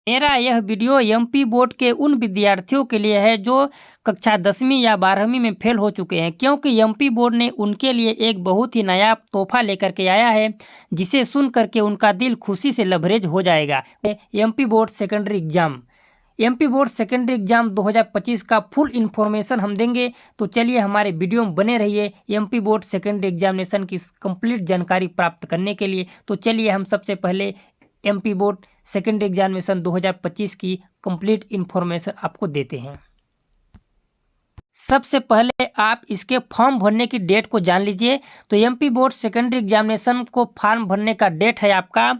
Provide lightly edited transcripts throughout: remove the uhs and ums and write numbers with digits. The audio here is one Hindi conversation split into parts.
मेरा यह वीडियो एमपी बोर्ड के उन विद्यार्थियों के लिए है जो कक्षा 10वीं या 12वीं में फेल हो चुके हैं, क्योंकि एमपी बोर्ड ने उनके लिए एक बहुत ही नया तोहफा लेकर के आया है, जिसे सुन करके उनका दिल खुशी से लबरेज हो जाएगा। MP board secondary exam, MP board secondary exam 2025 का फुल इन्फॉर्मेशन हम देंगे। तो चलिए हमारे वीडियो में बने रहिए एमपी बोर्ड सेकेंडरी एग्जामिनेशन की कंप्लीट जानकारी प्राप्त करने के लिए। तो चलिए हम सबसे पहले एमपी बोर्ड सेकेंडरी एग्जामिनेशन 2025 की कंप्लीट इन्फॉर्मेशन आपको देते हैं। सबसे पहले आप इसके फॉर्म भरने की डेट को जान लीजिए। तो एमपी बोर्ड सेकेंडरी एग्जामिनेशन को फॉर्म भरने का डेट है आपका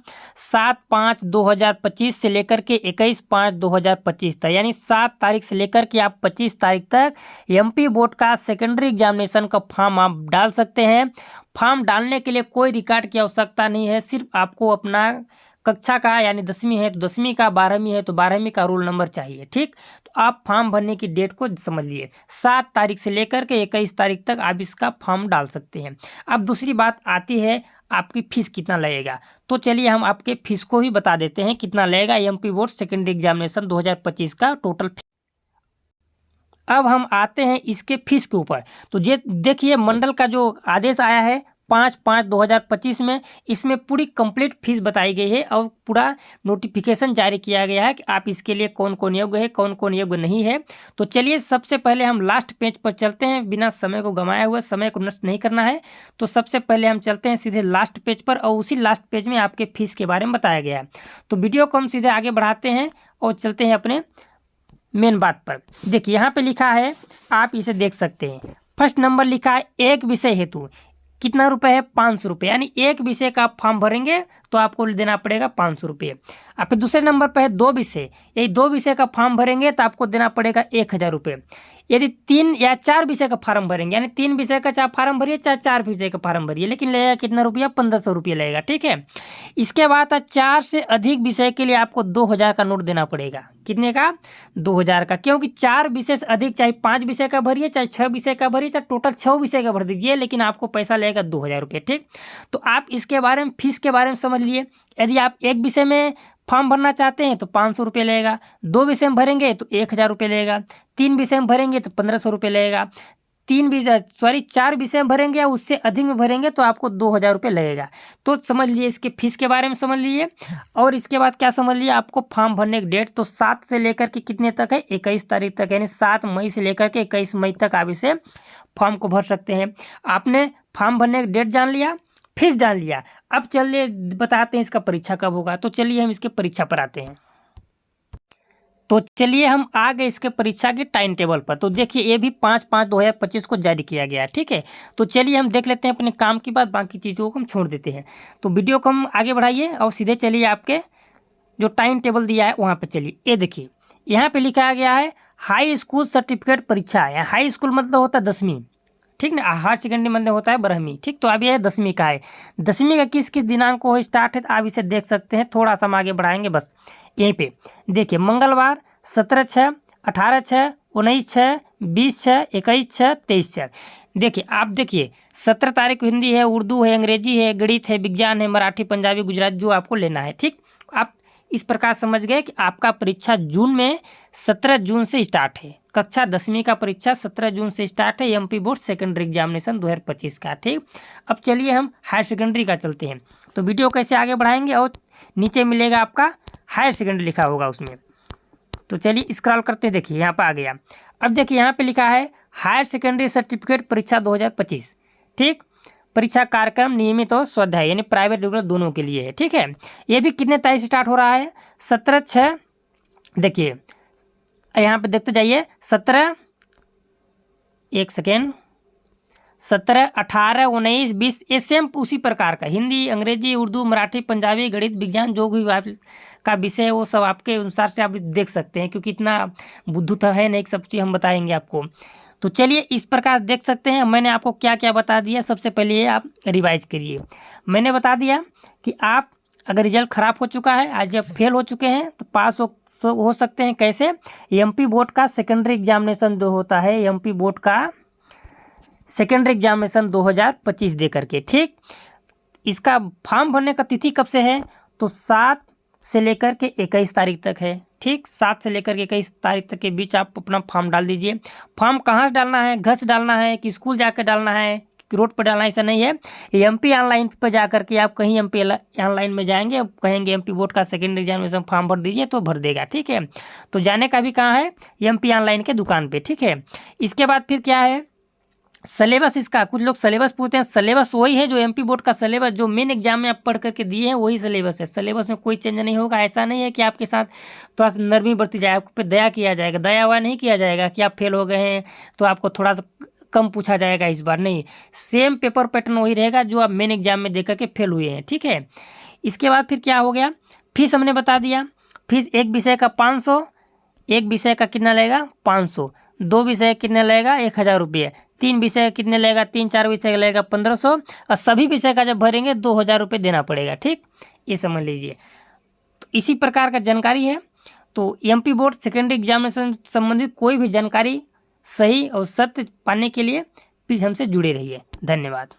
7/5/2025 से लेकर के 21/5/2025 तक, यानी 7 तारीख से लेकर के आप 25 तारीख तक एमपी बोर्ड का सेकेंडरी एग्जामिनेशन का फॉर्म आप डाल सकते हैं। फॉर्म डालने के लिए कोई रिकॉर्ड की आवश्यकता नहीं है, सिर्फ आपको अपना कक्षा का, यानी 10वीं है तो 10वीं का, 12वीं है तो 12वीं का रोल नंबर चाहिए। ठीक, तो आप फॉर्म भरने की डेट को समझ लिए, 7 तारीख से लेकर के 21 तारीख तक आप इसका फॉर्म डाल सकते हैं। अब दूसरी बात आती है आपकी फीस कितना लगेगा। तो चलिए हम आपके फीस को ही बता देते हैं कितना लगेगा एमपी बोर्ड सेकेंडरी एग्जामिनेशन 2025 का टोटल फीस। अब हम आते हैं इसके फीस के ऊपर। तो ये देखिए मंडल का जो आदेश आया है 5/5/2025 में, इसमें पूरी कंप्लीट फीस बताई गई है और पूरा नोटिफिकेशन जारी किया गया है कि आप इसके लिए कौन कौन योग्य है, कौन कौन योग्य नहीं है। तो चलिए सबसे पहले हम लास्ट पेज पर चलते हैं, बिना समय को गंवाए हुए, समय को नष्ट नहीं करना है। तो सबसे पहले हम चलते हैं सीधे लास्ट पेज पर और उसी लास्ट पेज में आपके फीस के बारे में बताया गया है। तो वीडियो को हम सीधे आगे बढ़ाते हैं और चलते हैं अपने मेन बात पर। देखिए यहाँ पे लिखा है, आप इसे देख सकते हैं। फर्स्ट नंबर लिखा है एक विषय हेतु कितना रुपए है, 500 रुपये, यानी एक विषय का आप फॉर्म भरेंगे तो आपको देना पड़ेगा 500 रुपये। और फिर दूसरे नंबर पर है 2 विषय, यही 2 विषय का फॉर्म भरेंगे तो आपको देना पड़ेगा 1000 रुपये। यदि 3 या 4 विषय का फार्म भरेंगे, यानी 3 विषय का चाहे फार्म भरिए चाहे 4 विषय का फार्म भरिए, लेकिन लगेगा कितना रुपया, 1500 रुपये लगेगा। ठीक है, इसके बाद 4 से अधिक विषय के लिए आपको 2000 का नोट देना पड़ेगा। कितने का, 2000 का, क्योंकि 4 विषय से अधिक, चाहे 5 विषय का भरिए चाहे 6 विषय का भरिए चाहे टोटल 6 विषय का भर दीजिए, लेकिन आपको पैसा लगेगा 2000 रुपये। ठीक, तो आप इसके बारे में फीस के बारे में समझ लिए। यदि आप एक विषय में फॉर्म भरना चाहते हैं तो 500 रुपये लगेगा, 2 विषय में भरेंगे तो 1000 रुपये लगेगा, 3 विषय में भरेंगे तो 1500 रुपये लगेगा, 4 विषय में भरेंगे या उससे अधिक में भरेंगे तो आपको 2000 रुपये लगेगा। तो समझ लिए, इसके फीस के बारे में समझ लिए। और इसके बाद क्या समझ लिए, आपको फॉर्म भरने की डेट तो 7 से लेकर के कितने तक है, 21 तारीख तक, यानी 7 मई से लेकर के 21 मई तक आप इसे फॉर्म को भर सकते हैं। आपने फॉर्म भरने की डेट जान लिया, फीस जान लिया। अब चलिए बताते हैं इसका परीक्षा कब होगा। तो चलिए हम इसके परीक्षा पर आते हैं। तो चलिए हम आ गए इसके परीक्षा के टाइम टेबल पर। तो देखिए ये भी 5/5/2025 को जारी किया गया है। ठीक है, तो चलिए हम देख लेते हैं अपने काम की बात, बाकी चीज़ों को हम छोड़ देते हैं। तो वीडियो को हम आगे बढ़ाइए और सीधे चलिए आपके जो टाइम टेबल दिया है वहाँ पर चलिए। ये देखिए यहाँ पे लिखा गया है हाई स्कूल सर्टिफिकेट परीक्षा है। हाई स्कूल मतलब होता है 10वीं, ठीक ना, हायर सेकेंडरी मतलब होता है 12वीं। ठीक, तो अभी ये 10वीं का है। 10वीं का किस किस दिनांक को स्टार्ट है तो आप इसे देख सकते हैं। थोड़ा सा हम आगे बढ़ाएंगे बस। यहीं पे देखिए मंगलवार 17/6, 18/6, 19/6, 20/6, 21/6, 23/6। देखिए आप देखिए 17 तारीख को हिंदी है, उर्दू है, अंग्रेजी है, गणित है, विज्ञान है, मराठी, पंजाबी, गुजराती, जो आपको लेना है। ठीक, आप इस प्रकार समझ गए कि आपका परीक्षा जून में 17 जून से स्टार्ट है। कक्षा 10वीं का परीक्षा 17 जून से स्टार्ट है, एमपी बोर्ड सेकेंडरी एग्जामिनेशन 2025 का। ठीक, अब चलिए हम हायर सेकेंडरी का चलते हैं। तो वीडियो कैसे आगे बढ़ाएंगे और नीचे मिलेगा आपका हायर सेकेंडरी लिखा होगा उसमें। तो चलिए स्क्रॉल करते हैं, देखिए यहाँ पर आ गया। अब देखिए यहाँ पे लिखा है हायर सेकेंडरी सर्टिफिकेट परीक्षा 2025। ठीक, परीक्षा कार्यक्रम नियमित और स्वाध्याय, यानी प्राइवेट रेगुलर दोनों के लिए है। ठीक है, ये भी कितने तारीख से स्टार्ट हो रहा है, 17/6। देखिए यहाँ पे देखते जाइए, 17, 18, 19, 20, ये सेम उसी प्रकार का हिंदी, अंग्रेजी, उर्दू, मराठी, पंजाबी, गणित, विज्ञान, जो भी का विषय है वो सब आपके अनुसार से आप देख सकते हैं, क्योंकि इतना बुद्धू तो है नहीं, सब चीज़ हम बताएंगे आपको। तो चलिए इस प्रकार देख सकते हैं। मैंने आपको क्या क्या बता दिया, सबसे पहले ये आप रिवाइज करिए। मैंने बता दिया कि आप अगर रिजल्ट ख़राब हो चुका है, आज जब फेल हो चुके हैं तो पास हो सकते हैं। कैसे, एमपी बोर्ड का सेकेंडरी एग्जामिनेशन जो होता है, एमपी बोर्ड का सेकेंडरी एग्जामिनेशन 2025 दे करके। ठीक, इसका फॉर्म भरने का तिथि कब से है, तो 7 से लेकर के 21 तारीख तक है। ठीक, 7 से लेकर के 21 तारीख तक के बीच आप अपना फॉर्म डाल दीजिए। फॉर्म कहाँ से डालना है, घर से डालना है कि स्कूल जाकर डालना है, रोड पर डालना है, ऐसा नहीं है। एमपी ऑनलाइन पर जा करके आप कहीं एमपी ऑनलाइन में जाएंगे, कहेंगे एमपी बोर्ड का सेकेंडरी एग्जामिनेशन फॉर्म भर दीजिए तो भर देगा। ठीक है, तो जाने का भी कहाँ है, एमपी ऑनलाइन के दुकान पे। ठीक है, इसके बाद फिर क्या है, सिलेबस इसका, कुछ लोग सिलेबस पूछते हैं, सिलेबस वही है जो एमपी बोर्ड का सिलेबस जो मेन एग्जाम में आप पढ़ करके दिए हैं वही सिलेबस है। सिलेबस में कोई चेंज नहीं होगा। ऐसा नहीं है कि आपके साथ थोड़ा सा नरमी बरती जाए, आप पे दया किया जाएगा, दया हुआ नहीं किया जाएगा कि आप फेल हो गए हैं तो आपको थोड़ा सा कम पूछा जाएगा इस बार, नहीं, सेम पेपर पैटर्न वही रहेगा जो आप मेन एग्जाम में देकर के फेल हुए हैं। ठीक है, इसके बाद फिर क्या हो गया, फीस हमने बता दिया। फीस एक विषय का 500, एक विषय का कितना लगेगा 500, 2 विषय कितने लगेगा 1000 रुपये, 3 विषय कितने लगेगा, 3-4 विषय लगेगा 1500, और सभी विषय का जब भरेंगे 2000 रुपये देना पड़ेगा। ठीक, ये समझ लीजिए। तो इसी प्रकार का जानकारी है। तो एमपी बोर्ड सेकेंडरी एग्जामिनेशन संबंधित कोई भी जानकारी सही और सत्य पाने के लिए प्लीज़ हमसे जुड़े रहिए। धन्यवाद।